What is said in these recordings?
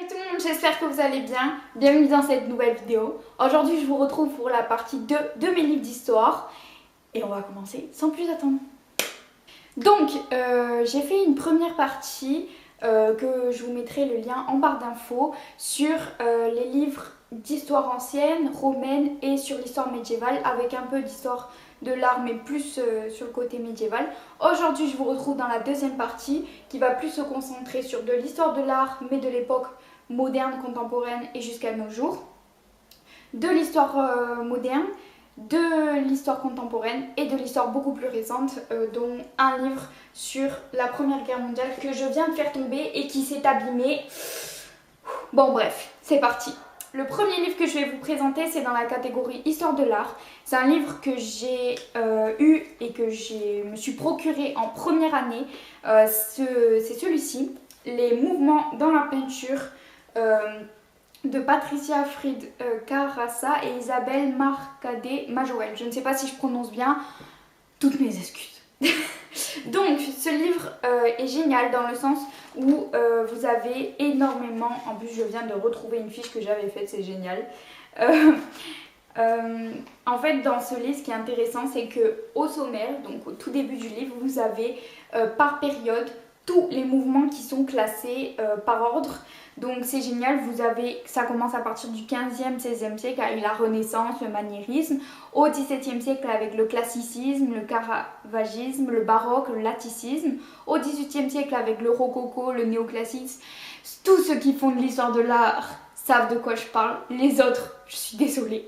Salut tout le monde, j'espère que vous allez bien. Bienvenue dans cette nouvelle vidéo. Aujourd'hui, je vous retrouve pour la partie 2 de mes livres d'histoire. Et on va commencer sans plus attendre. Donc, j'ai fait une première partie que je vous mettrai le lien en barre d'infos sur les livres d'histoire ancienne, romaine et sur l'histoire médiévale avec un peu d'histoire de l'art mais plus sur le côté médiéval. Aujourd'hui je vous retrouve dans la deuxième partie qui va plus se concentrer sur de l'histoire de l'art mais de l'époque moderne, contemporaine et jusqu'à nos jours, de l'histoire moderne, de l'histoire contemporaine et de l'histoire beaucoup plus récente, dont un livre sur la Première Guerre mondiale que je viens de faire tomber et qui s'est abîmé. Bon bref, c'est parti. Le premier livre que je vais vous présenter, c'est dans la catégorie Histoire de l'art. C'est un livre que j'ai eu et que je me suis procuré en première année. C'est celui-ci, Les mouvements dans la peinture de Patricia Fried Carassa et Isabelle Marcadet Majorel. Je ne sais pas si je prononce bien, toutes mes excuses. Donc ce livre est génial dans le sens où vous avez énormément, en plus je viens de retrouver une fiche que j'avais faite, c'est génial. En fait dans ce livre ce qui est intéressant c'est que au sommaire, donc au tout début du livre, vous avez par période tous les mouvements qui sont classés par ordre. Donc c'est génial, vous avez, ça commence à partir du 15e, 16e siècle avec la Renaissance, le maniérisme, au 17e siècle avec le classicisme, le caravagisme, le baroque, le latticisme, au 18e siècle avec le rococo, le néoclassicisme. Tous ceux qui font de l'histoire de l'art savent de quoi je parle, les autres, je suis désolée.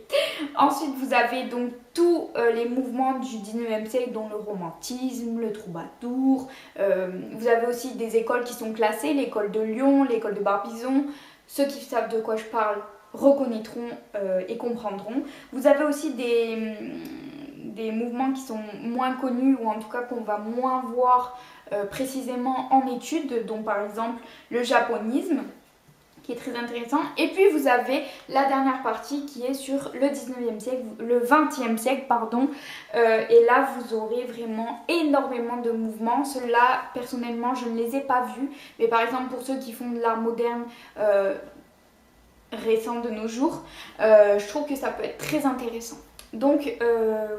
Ensuite vous avez donc tous les mouvements du 19e siècle dont le romantisme, le troubadour, vous avez aussi des écoles qui sont classées, l'école de Lyon, l'école de Barbizon. Ceux qui savent de quoi je parle reconnaîtront et comprendront. Vous avez aussi des mouvements qui sont moins connus ou en tout cas qu'on va moins voir précisément en études, dont par exemple le japonisme, qui est très intéressant. Et puis vous avez la dernière partie qui est sur le 19e siècle, le 20e siècle, pardon. Et là, vous aurez vraiment énormément de mouvements. Ceux-là, personnellement, je ne les ai pas vus. Mais par exemple, pour ceux qui font de l'art moderne récent de nos jours, je trouve que ça peut être très intéressant. Donc,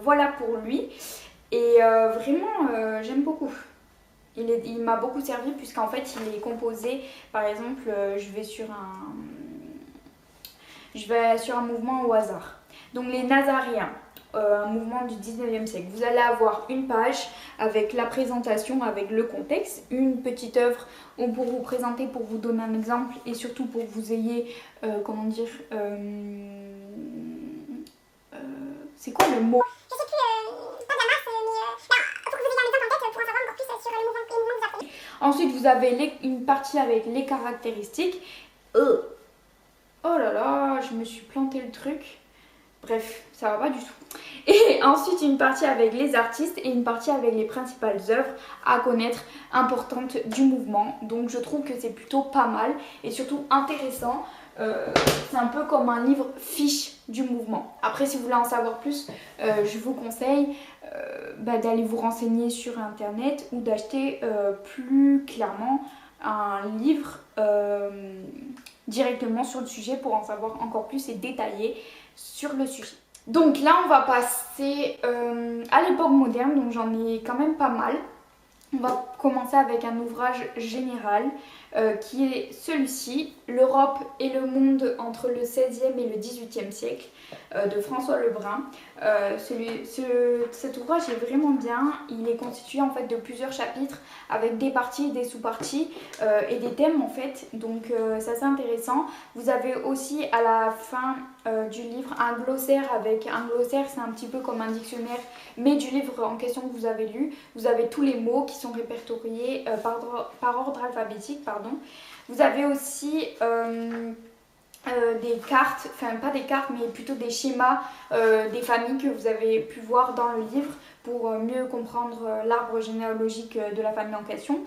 voilà pour lui. Et vraiment, j'aime beaucoup. Il m'a beaucoup servi puisqu'en fait il est composé, par exemple, je vais sur un mouvement au hasard. Donc les Nazaréens, un mouvement du 19e siècle. Vous allez avoir une page avec la présentation, avec le contexte, une petite œuvre pour vous présenter, pour vous donner un exemple et surtout pour que vous ayez, comment dire, c'est quoi le mot ? Ensuite, vous avez une partie avec les caractéristiques. Oh là là, je me suis planté le truc. Bref, ça va pas du tout. Et ensuite, une partie avec les artistes et une partie avec les principales œuvres à connaître importantes du mouvement. Donc, je trouve que c'est plutôt pas mal et surtout intéressant. C'est un peu comme un livre fiche du mouvement. Après, si vous voulez en savoir plus, je vous conseille d'aller vous renseigner sur internet ou d'acheter plus clairement un livre directement sur le sujet pour en savoir encore plus et détaillé sur le sujet. Donc là on va passer à l'époque moderne, donc j'en ai quand même pas mal. On va commencer avec un ouvrage général qui est celui-ci, L'Europe et le monde entre le 16e et le 18e siècle de François Lebrun. Cet ouvrage est vraiment bien, il est constitué en fait de plusieurs chapitres avec des parties et des sous-parties et des thèmes en fait, donc c'est assez intéressant. Vous avez aussi à la fin du livre un glossaire c'est un petit peu comme un dictionnaire mais du livre en question que vous avez lu. Vous avez tous les mots qui sont répertoriés par ordre alphabétique, pardon. Vous avez aussi des cartes, enfin pas des cartes mais plutôt des schémas des familles que vous avez pu voir dans le livre pour mieux comprendre l'arbre généalogique de la famille en question.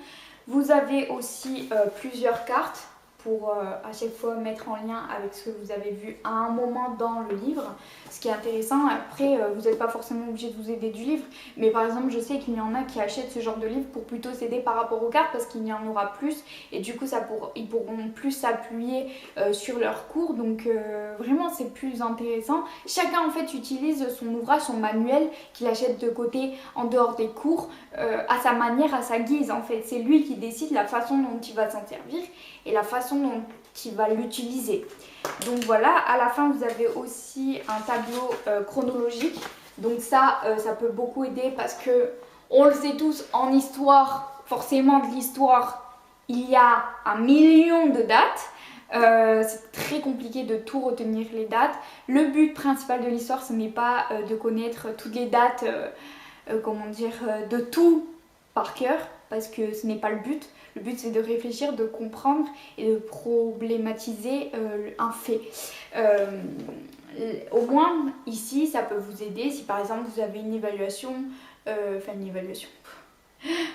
Vous avez aussi plusieurs cartes pour à chaque fois mettre en lien avec ce que vous avez vu à un moment dans le livre. Ce qui est intéressant, après vous n'êtes pas forcément obligé de vous aider du livre, mais par exemple je sais qu'il y en a qui achètent ce genre de livre pour plutôt s'aider par rapport aux cartes parce qu'il y en aura plus et du coup ils pourront plus s'appuyer sur leurs cours, donc vraiment c'est plus intéressant. Chacun en fait utilise son ouvrage, son manuel qu'il achète de côté en dehors des cours à sa manière, à sa guise en fait. C'est lui qui décide la façon dont il va s'en servir et la façon dont il va l'utiliser. Donc voilà, à la fin vous avez aussi un tableau chronologique. Donc ça peut beaucoup aider parce que on le sait tous en histoire, forcément de l'histoire, il y a 1 million de dates. C'est très compliqué de tout retenir les dates. Le but principal de l'histoire, ce n'est pas de connaître toutes les dates, de tout par cœur, parce que ce n'est pas le but. Le but, c'est de réfléchir, de comprendre et de problématiser un fait. Au moins, ici, ça peut vous aider si par exemple vous avez une évaluation.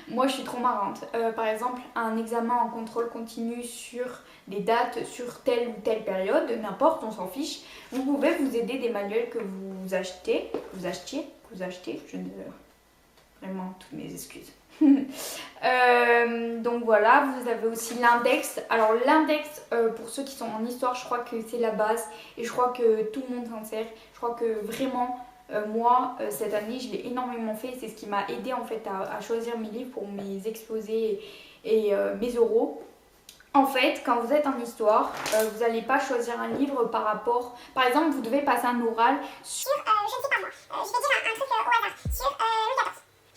Moi, je suis trop marrante. Par exemple, un examen en contrôle continu sur des dates sur telle ou telle période, n'importe, on s'en fiche. Vous pouvez vous aider des manuels que vous achetez, vraiment toutes mes excuses. Donc voilà, vous avez aussi l'index. Alors l'index, pour ceux qui sont en histoire, je crois que c'est la base et je crois que tout le monde s'en sert. Je crois que vraiment, moi, cette année, je l'ai énormément fait. C'est ce qui m'a aidé en fait à choisir mes livres pour mes exposés et mes oraux. En fait, quand vous êtes en histoire, vous n'allez pas choisir un livre par rapport... Par exemple, vous devez passer un oral sur... je ne sais pas moi, je vais dire un truc au hasard, sur Louis XIV.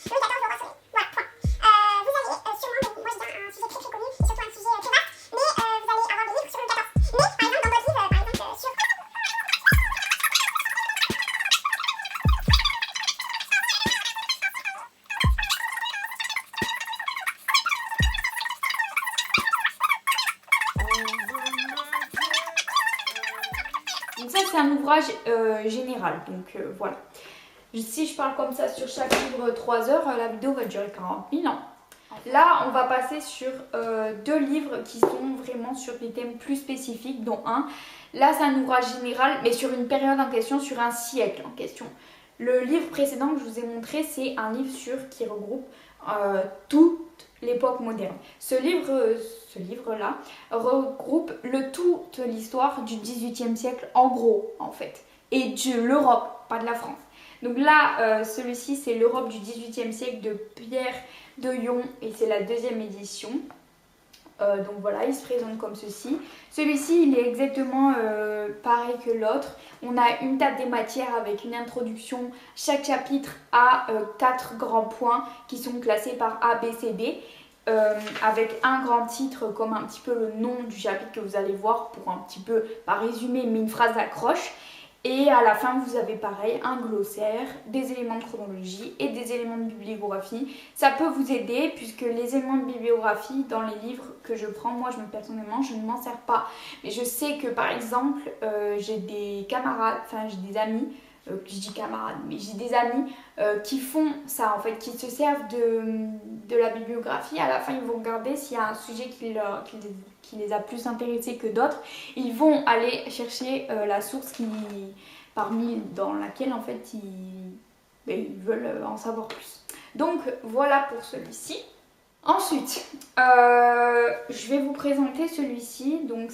Louis XIV, le roi soleil. Voilà, point. Vous allez sûrement, moi je dis un sujet très très connu, et surtout un sujet très vaste, mais vous allez avoir des livres sur Louis XIV. Mais par exemple, dans votre livre, par exemple, sur... Donc ça c'est un ouvrage général, donc voilà. Si je parle comme ça sur chaque livre 3 heures, la vidéo va durer 40 000 ans. Là on va passer sur 2 livres qui sont vraiment sur des thèmes plus spécifiques, dont un. Là c'est un ouvrage général mais sur une période en question, sur un siècle en question. Le livre précédent que je vous ai montré, c'est un livre qui regroupe toute l'époque moderne. Ce livre-là regroupe toute l'histoire du XVIIIe siècle en gros en fait, et de l'Europe, pas de la France. Donc là, celui-ci c'est l'Europe du XVIIIe siècle de Pierre de Yon et c'est la 2e édition. Donc voilà, il se présente comme ceci. Celui-ci, il est exactement pareil que l'autre. On a une table des matières avec une introduction. Chaque chapitre a 4 grands points qui sont classés par A, B, C, D. Avec un grand titre comme un petit peu le nom du chapitre que vous allez voir pour un petit peu, pas résumer, mais une phrase d'accroche. Et à la fin, vous avez pareil un glossaire, des éléments de chronologie et des éléments de bibliographie. Ça peut vous aider puisque les éléments de bibliographie dans les livres que je prends, moi personnellement, je ne m'en sers pas. Mais je sais que par exemple, j'ai des camarades, enfin j'ai des amis, je dis camarades, mais j'ai des amis qui font ça en fait, qui se servent de la bibliographie. À la fin, ils vont regarder s'il y a un sujet qui les a plus intéressés que d'autres. Ils vont aller chercher la source dans laquelle en fait ils veulent en savoir plus. Donc voilà pour celui-ci. Ensuite, je vais vous présenter celui-ci. Donc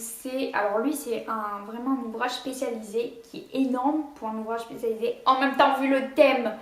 alors lui c'est vraiment un ouvrage spécialisé qui est énorme pour un ouvrage spécialisé. En même temps, vu le thème,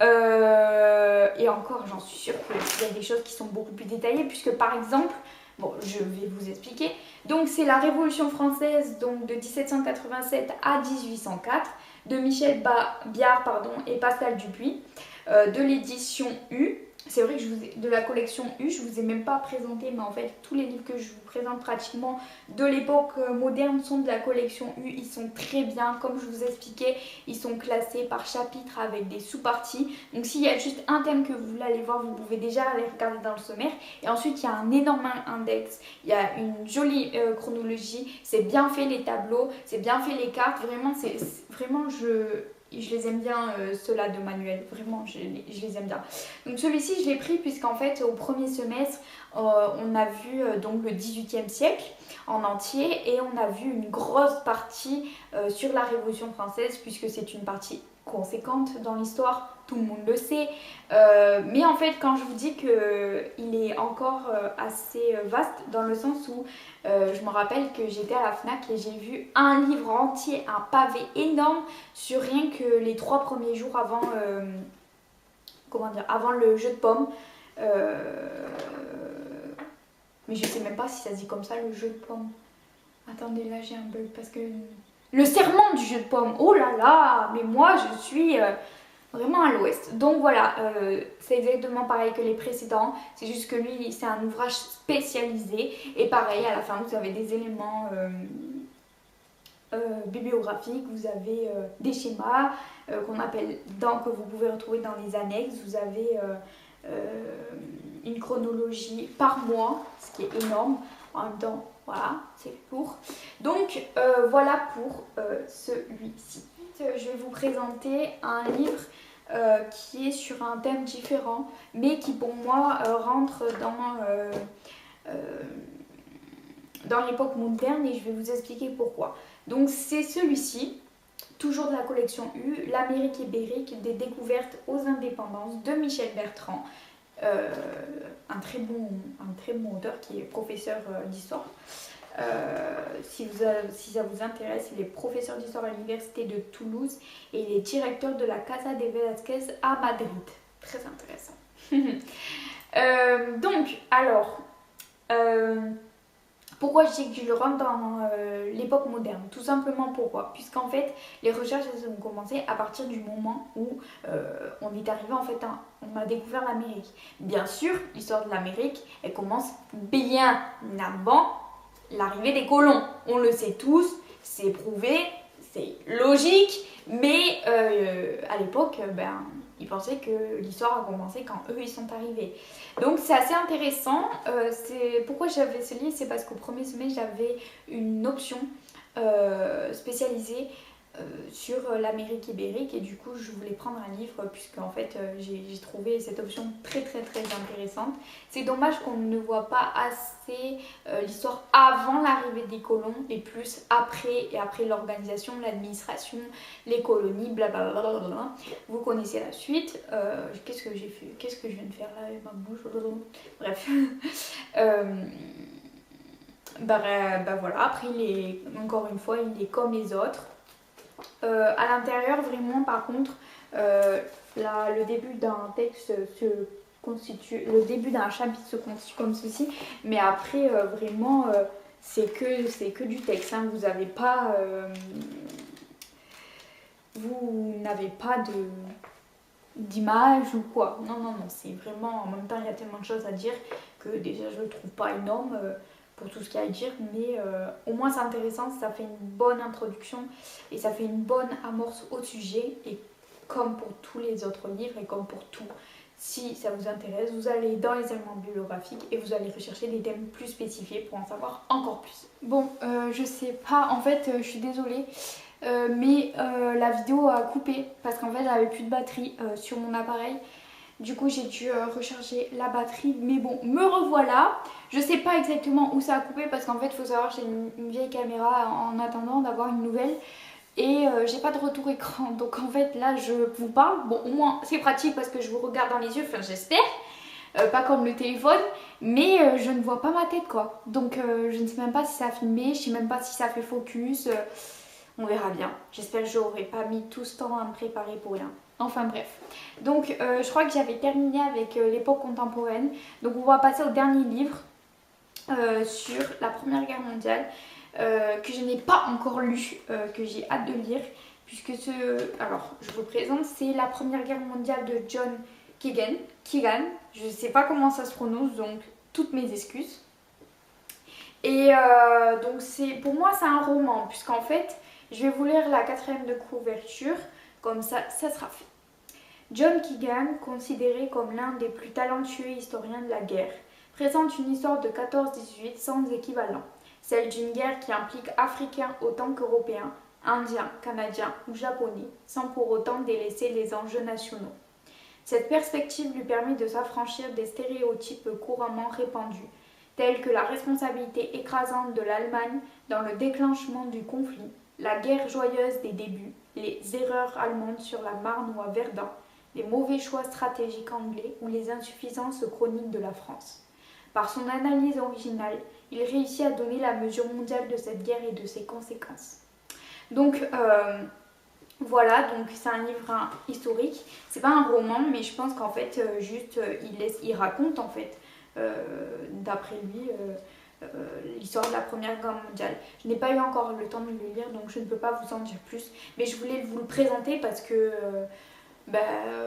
et encore j'en suis sûre qu'il y a des choses qui sont beaucoup plus détaillées puisque par exemple, bon je vais vous expliquer. Donc c'est la Révolution française donc de 1787 à 1804 de Michel Biard et Pascal Dupuis de l'édition U. C'est vrai que de la collection U, je vous ai même pas présenté, mais en fait tous les livres que je vous présente pratiquement de l'époque moderne sont de la collection U. Ils sont très bien, comme je vous expliquais, ils sont classés par chapitre avec des sous-parties. Donc s'il y a juste un thème que vous voulez aller voir, vous pouvez déjà aller regarder dans le sommaire. Et ensuite il y a un énorme index, il y a une jolie chronologie, c'est bien fait les tableaux, c'est bien fait les cartes, vraiment, je les aime bien ceux-là de manuel, vraiment je les aime bien. Donc celui-ci je l'ai pris puisqu'en fait au premier semestre on a vu donc le 18e siècle. en entier et on a vu une grosse partie sur la Révolution française puisque c'est une partie conséquente dans l'histoire, tout le monde le sait. Mais en fait, quand je vous dis qu'il est encore assez vaste dans le sens où je me rappelle que j'étais à la FNAC et j'ai vu un livre entier, un pavé énorme sur rien que les 3 premiers jours avant, avant le jeu de pommes. Mais je sais même pas si ça se dit comme ça, le jeu de pommes. Attendez, là j'ai un bug parce que... Le serment du jeu de pommes, oh là là. Mais moi je suis vraiment à l'ouest. Donc voilà, c'est exactement pareil que les précédents. C'est juste que lui, c'est un ouvrage spécialisé. Et pareil, à la fin, vous avez des éléments bibliographiques. Vous avez des schémas qu'on appelle, que vous pouvez retrouver dans les annexes. Vous avez... une chronologie par mois, ce qui est énorme. En même temps, voilà, c'est pour. Donc voilà pour celui-ci. Je vais vous présenter un livre qui est sur un thème différent, mais qui pour moi rentre dans l'époque moderne et je vais vous expliquer pourquoi. Donc c'est celui-ci. Toujours de la collection U, l'Amérique ibérique des découvertes aux indépendances de Michel Bertrand, un très bon auteur qui est professeur d'histoire. Si ça vous intéresse, il est professeur d'histoire à l'université de Toulouse et il est directeur de la Casa de Velázquez à Madrid. Très intéressant. Donc, alors... pourquoi je dis que je le rentre dans l'époque moderne? Tout simplement pourquoi? Puisqu'en fait, les recherches elles ont commencé à partir du moment où on est arrivé en fait, on a découvert l'Amérique. Bien sûr, l'histoire de l'Amérique, elle commence bien avant l'arrivée des colons. On le sait tous, c'est prouvé, c'est logique, mais à l'époque, ils pensaient que l'histoire a commencé quand eux ils sont arrivés. Donc c'est assez intéressant. Pourquoi j'avais ce livre, c'est parce qu'au premier semestre j'avais une option spécialisée sur l'Amérique ibérique et du coup je voulais prendre un livre puisque en fait j'ai trouvé cette option très intéressante. C'est dommage qu'on ne voit pas assez l'histoire avant l'arrivée des colons et plus après et après l'organisation, l'administration, les colonies, blablabla. Vous connaissez la suite. Qu'est-ce que j'ai fait? Qu'est-ce que je viens de faire là avec ma bouche? Bref. Voilà, après encore une fois il est comme les autres. À l'intérieur vraiment par contre le début d'un texte le début d'un chapitre se constitue comme ceci, mais après vraiment c'est que du texte, hein. Vous n'avez pas d'image ou quoi, non, c'est vraiment, en même temps il y a tellement de choses à dire que déjà je le trouve pas énorme pour tout ce qu'il y a à dire, mais au moins c'est intéressant, ça fait une bonne introduction et ça fait une bonne amorce au sujet. Et comme pour tous les autres livres et comme pour tout, si ça vous intéresse, vous allez dans les éléments bibliographiques et vous allez rechercher des thèmes plus spécifiés pour en savoir encore plus. Bon, je sais pas, en fait je suis désolée, mais la vidéo a coupé parce qu'en fait j'avais plus de batterie sur mon appareil. Du coup j'ai dû recharger la batterie, mais bon, me revoilà. Je sais pas exactement où ça a coupé parce qu'en fait il faut savoir j'ai une vieille caméra en attendant d'avoir une nouvelle. Et j'ai pas de retour écran, donc en fait là je vous parle. Bon, au moins c'est pratique parce que je vous regarde dans les yeux, enfin j'espère, pas comme le téléphone, mais je ne vois pas ma tête quoi. Donc je ne sais même pas si ça a filmé, je sais même pas si ça fait focus, on verra bien. J'espère que j'aurais pas mis tout ce temps à me préparer pour rien. Enfin bref, donc je crois que j'avais terminé avec l'époque contemporaine, donc on va passer au dernier livre sur la Première Guerre mondiale. Que je n'ai pas encore lu, que j'ai hâte de lire, puisque alors je vous présente, c'est la Première Guerre mondiale de John Keegan, je sais pas comment ça se prononce, donc toutes mes excuses. Et donc pour moi c'est un roman, puisqu'en fait je vais vous lire la 4e de couverture, comme ça sera fait. John Keegan, considéré comme l'un des plus talentueux historiens de la guerre, présente une histoire de 14-18 sans équivalent. Celle d'une guerre qui implique Africains autant qu'Européens, Indiens, Canadiens ou Japonais, sans pour autant délaisser les enjeux nationaux. Cette perspective lui permet de s'affranchir des stéréotypes couramment répandus. telles que la responsabilité écrasante de l'Allemagne dans le déclenchement du conflit, la guerre joyeuse des débuts, les erreurs allemandes sur la Marne ou à Verdun, les mauvais choix stratégiques anglais ou les insuffisances chroniques de la France. Par son analyse originale, il réussit à donner la mesure mondiale de cette guerre et de ses conséquences. Donc voilà, donc c'est un livre historique. C'est pas un roman, mais je pense qu'en fait, il raconte en fait, d'après lui, l'histoire de la Première Guerre mondiale. Je n'ai pas eu encore le temps de le lire, donc je ne peux pas vous en dire plus. Mais je voulais vous le présenter parce que,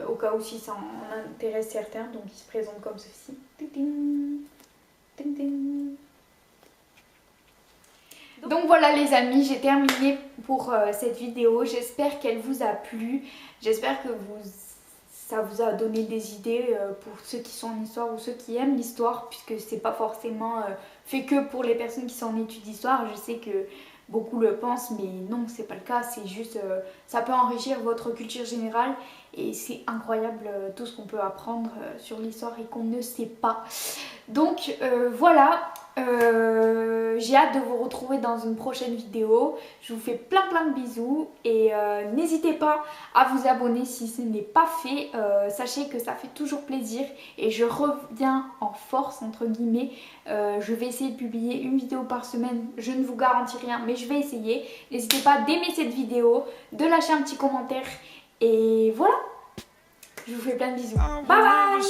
au cas où si ça en intéresse certains, donc il se présente comme ceci. Donc voilà les amis, j'ai terminé pour cette vidéo. J'espère qu'elle vous a plu. J'espère que ça vous a donné des idées pour ceux qui sont en histoire ou ceux qui aiment l'histoire, puisque c'est pas forcément fait que pour les personnes qui sont en études d'histoire. Je sais que beaucoup le pensent, mais non, c'est pas le cas. C'est juste, ça peut enrichir votre culture générale et c'est incroyable tout ce qu'on peut apprendre sur l'histoire et qu'on ne sait pas. Donc voilà, j'ai hâte de vous retrouver dans une prochaine vidéo. Je vous fais plein de bisous et n'hésitez pas à vous abonner si ce n'est pas fait. Sachez que ça fait toujours plaisir et je reviens en force entre guillemets. Je vais essayer de publier une vidéo par semaine. Je ne vous garantis rien, mais je vais essayer. N'hésitez pas d'aimer cette vidéo, de lâcher un petit commentaire et voilà. Je vous fais plein de bisous. Bye bye.